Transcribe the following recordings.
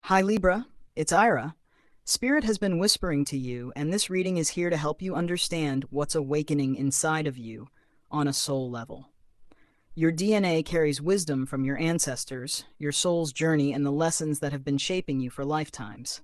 Hi Libra, it's Aira. Spirit has been whispering to you, and this reading is here to help you understand what's awakening inside of you on a soul level. Your DNA carries wisdom from your ancestors, your soul's journey, and the lessons that have been shaping you for lifetimes.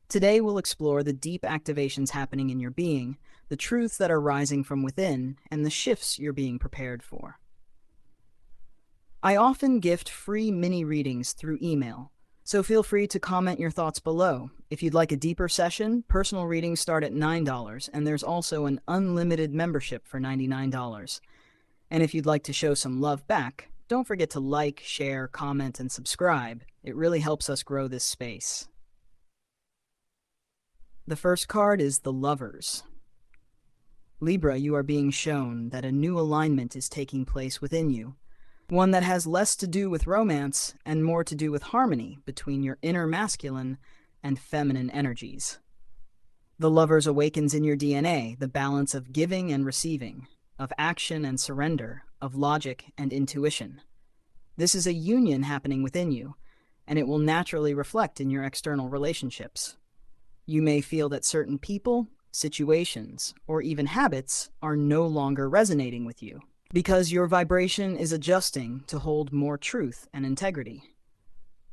Today we'll explore the deep activations happening in your being, the truths that are rising from within, and the shifts you're being prepared for. I often gift free mini readings through email, so feel free to comment your thoughts below. If you'd like a deeper session, personal readings start at $9, and there's also an unlimited membership for $99. And if you'd like to show some love back, don't forget to like, share, comment, and subscribe. It really helps us grow this space. The first card is the Lovers. Libra, you are being shown that a new alignment is taking place within you. One that has less to do with romance and more to do with harmony between your inner masculine and feminine energies. The Lovers awakens in your DNA the balance of giving and receiving, of action and surrender, of logic and intuition. This is a union happening within you, and it will naturally reflect in your external relationships. You may feel that certain people, situations, or even habits are no longer resonating with you, because your vibration is adjusting to hold more truth and integrity.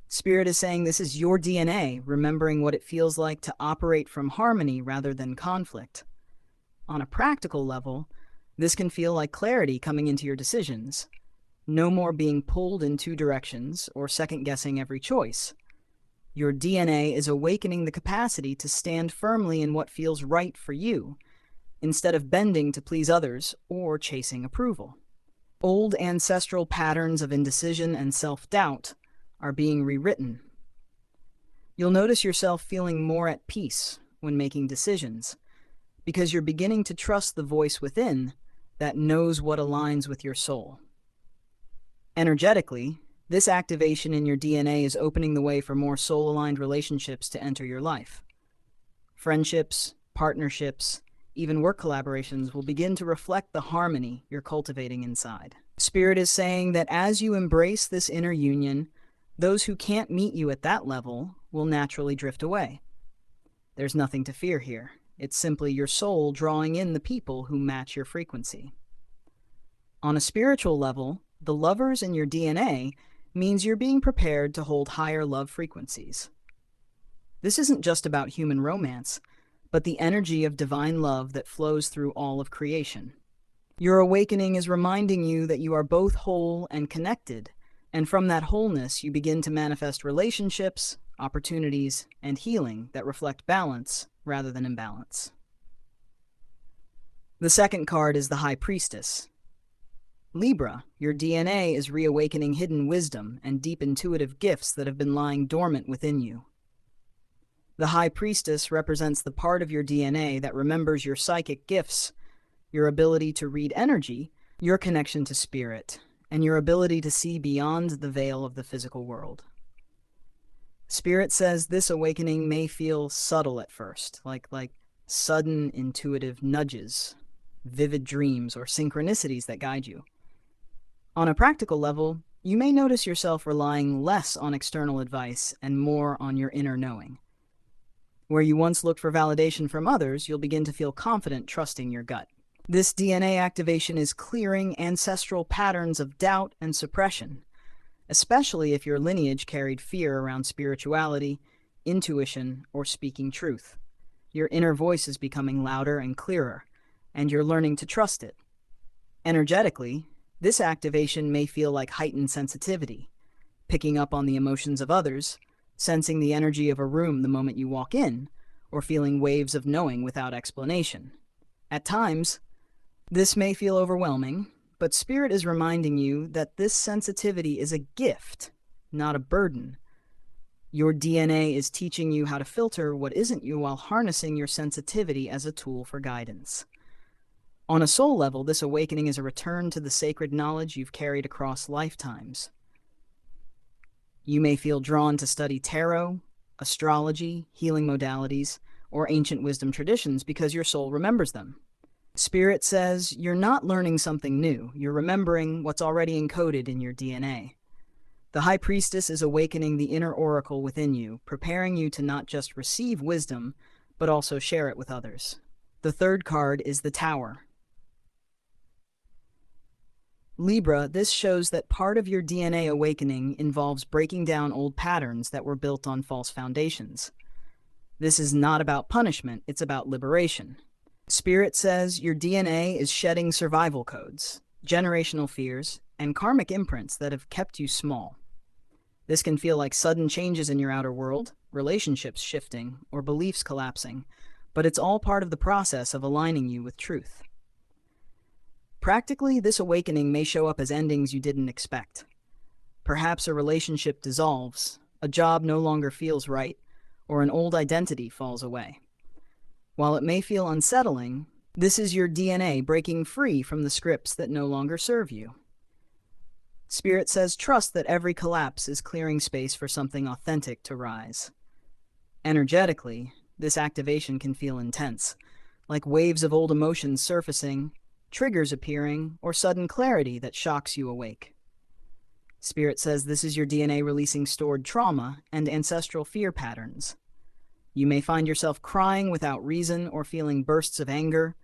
Spirit is saying this is your DNA, remembering what it feels like to operate from harmony rather than conflict. On a practical level, this can feel like clarity coming into your decisions. No more being pulled in two directions or second-guessing every choice. Your DNA is awakening the capacity to stand firmly in what feels right for you, instead of bending to please others or chasing approval. Old ancestral patterns of indecision and self-doubt are being rewritten. You'll notice yourself feeling more at peace when making decisions, because you're beginning to trust the voice within that knows what aligns with your soul. Energetically, this activation in your DNA is opening the way for more soul-aligned relationships to enter your life. Friendships, partnerships, even work collaborations will begin to reflect the harmony you're cultivating inside. Spirit is saying that as you embrace this inner union, those who can't meet you at that level will naturally drift away. There's nothing to fear here. It's simply your soul drawing in the people who match your frequency. On a spiritual level, the Lovers in your DNA means you're being prepared to hold higher love frequencies. This isn't just about human romance, but the energy of divine love that flows through all of creation. Your awakening is reminding you that you are both whole and connected, and from that wholeness you begin to manifest relationships, opportunities, and healing that reflect balance rather than imbalance. The second card is the High Priestess. Libra, your DNA is reawakening hidden wisdom and deep intuitive gifts that have been lying dormant within you. The High Priestess represents the part of your DNA that remembers your psychic gifts, your ability to read energy, your connection to spirit, and your ability to see beyond the veil of the physical world. Spirit says this awakening may feel subtle at first, like sudden intuitive nudges, vivid dreams, or synchronicities that guide you. On a practical level, you may notice yourself relying less on external advice and more on your inner knowing. Where you once looked for validation from others, you'll begin to feel confident trusting your gut. This DNA activation is clearing ancestral patterns of doubt and suppression, especially if your lineage carried fear around spirituality, intuition, or speaking truth. Your inner voice is becoming louder and clearer, and you're learning to trust it. Energetically, this activation may feel like heightened sensitivity, picking up on the emotions of others, sensing the energy of a room the moment you walk in, or feeling waves of knowing without explanation. At times, this may feel overwhelming, but Spirit is reminding you that this sensitivity is a gift, not a burden. Your DNA is teaching you how to filter what isn't you while harnessing your sensitivity as a tool for guidance. On a soul level, this awakening is a return to the sacred knowledge you've carried across lifetimes. You may feel drawn to study tarot, astrology, healing modalities, or ancient wisdom traditions because your soul remembers them. Spirit says you're not learning something new, you're remembering what's already encoded in your DNA. The High Priestess is awakening the inner oracle within you, preparing you to not just receive wisdom, but also share it with others. The third card is the Tower. Libra, this shows that part of your DNA awakening involves breaking down old patterns that were built on false foundations. This is not about punishment, it's about liberation. Spirit says your DNA is shedding survival codes, generational fears, and karmic imprints that have kept you small. This can feel like sudden changes in your outer world, relationships shifting, or beliefs collapsing, but it's all part of the process of aligning you with truth. Practically, this awakening may show up as endings you didn't expect. Perhaps a relationship dissolves, a job no longer feels right, or an old identity falls away. While it may feel unsettling, this is your DNA breaking free from the scripts that no longer serve you. Spirit says trust that every collapse is clearing space for something authentic to rise. Energetically, this activation can feel intense, like waves of old emotions surfacing, triggers appearing, or sudden clarity that shocks you awake. Spirit says this is your DNA releasing stored trauma and ancestral fear patterns. You may find yourself crying without reason or feeling bursts of anger,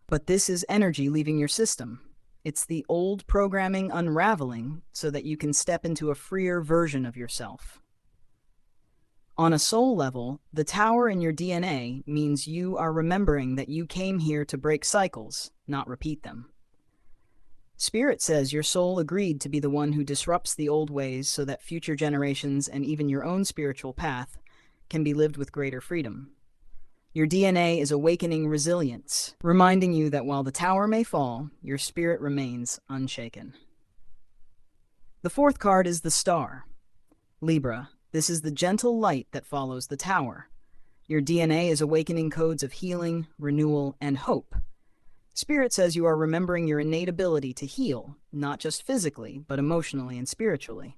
but this is energy leaving your system. It's the old programming unraveling so that you can step into a freer version of yourself. On a soul level, the Tower in your DNA means you are remembering that you came here to break cycles, not repeat them. Spirit says your soul agreed to be the one who disrupts the old ways so that future generations and even your own spiritual path can be lived with greater freedom. Your DNA is awakening resilience, reminding you that while the tower may fall, your spirit remains unshaken. The fourth card is the Star. Libra, this is the gentle light that follows the tower. Your DNA is awakening codes of healing, renewal, and hope. Spirit says you are remembering your innate ability to heal, not just physically, but emotionally and spiritually.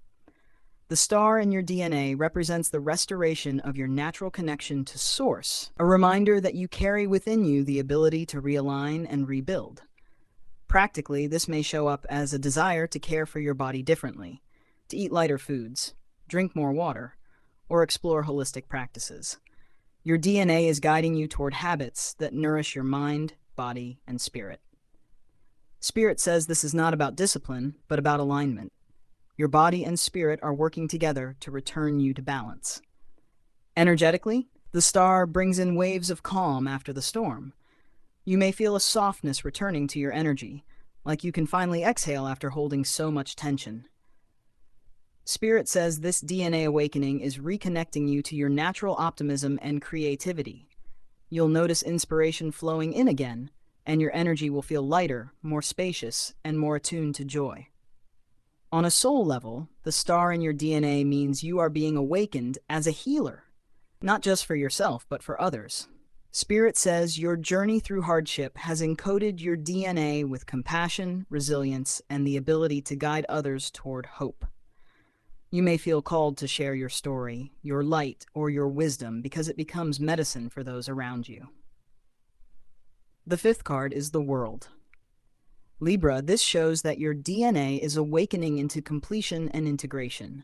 The star in your DNA represents the restoration of your natural connection to Source, a reminder that you carry within you the ability to realign and rebuild. Practically, this may show up as a desire to care for your body differently, to eat lighter foods, drink more water, or explore holistic practices. Your DNA is guiding you toward habits that nourish your mind, body, and spirit. Spirit says this is not about discipline, but about alignment. Your body and spirit are working together to return you to balance. Energetically, the star brings in waves of calm after the storm. You may feel a softness returning to your energy, like you can finally exhale after holding so much tension. Spirit says this DNA awakening is reconnecting you to your natural optimism and creativity. You'll notice inspiration flowing in again, and your energy will feel lighter, more spacious, and more attuned to joy. On a soul level, the star in your DNA means you are being awakened as a healer, not just for yourself, but for others. Spirit says your journey through hardship has encoded your DNA with compassion, resilience, and the ability to guide others toward hope. You may feel called to share your story, your light, or your wisdom because it becomes medicine for those around you. The fifth card is the World. Libra, this shows that your DNA is awakening into completion and integration.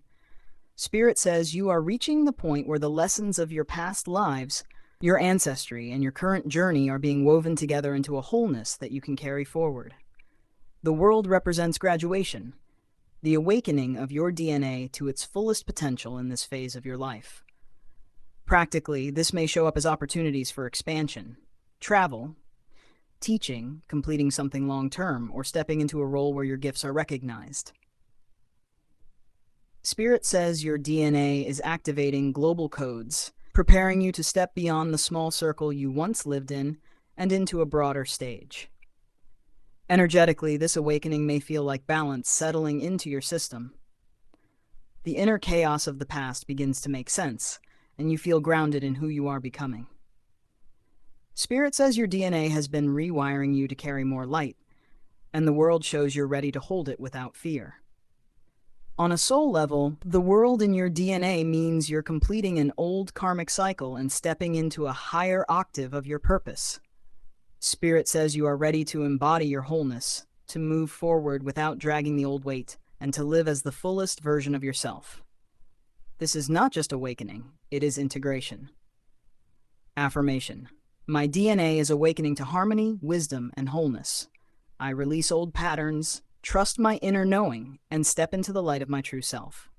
Spirit says you are reaching the point where the lessons of your past lives, your ancestry, and your current journey are being woven together into a wholeness that you can carry forward. The World represents graduation, the awakening of your DNA to its fullest potential in this phase of your life. Practically, this may show up as opportunities for expansion, travel, teaching, completing something long-term, or stepping into a role where your gifts are recognized. Spirit says your DNA is activating global codes, preparing you to step beyond the small circle you once lived in and into a broader stage. Energetically, this awakening may feel like balance settling into your system. The inner chaos of the past begins to make sense, and you feel grounded in who you are becoming. Spirit says your DNA has been rewiring you to carry more light, and the World shows you're ready to hold it without fear. On a soul level, the World in your DNA means you're completing an old karmic cycle and stepping into a higher octave of your purpose. Spirit says you are ready to embody your wholeness, to move forward without dragging the old weight, and to live as the fullest version of yourself. This is not just awakening, it is integration. Affirmation. My DNA is awakening to harmony, wisdom, and wholeness. I release old patterns, trust my inner knowing, and step into the light of my true self.